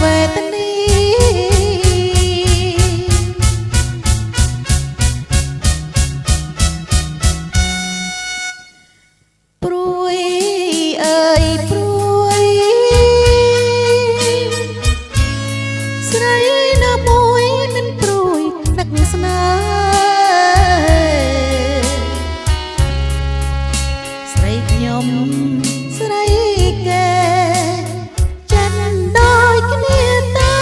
វេទនីព្រួយអើយព្រួយស្រីណាមួយមិនព្រួយនឹកស្នេហ៍ស្រីខ្ញុំស្រីគេចិនដោយគ្នាតា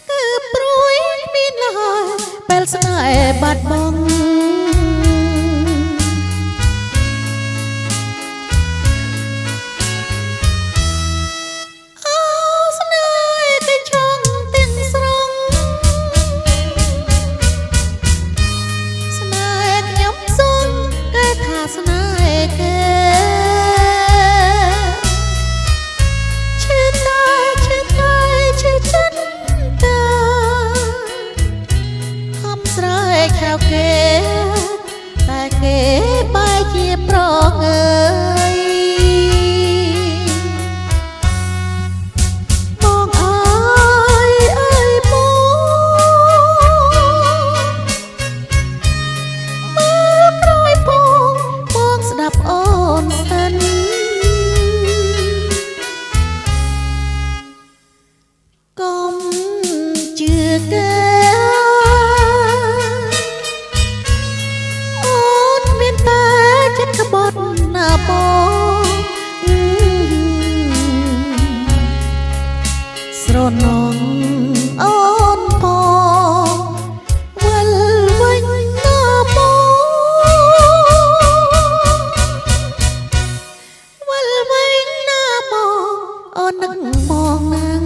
គឺព្រួយគ្មានឡើយពេលស្នេហ៍បាត់បង់ស្នេហ៍គេឈឺតែឈឺតែឈឺចិនតាខំស្រែកហៅគេតែគេបែរជាប្រងើយបងអើយអើយបងក្រោយបងស្ដាប់អូនសិនកុំជឿគេអូនមានតែចិត្តក្បត់ណាបងស្រណងអូនផងវិលវិញណាបងអូននឹងមองនឹង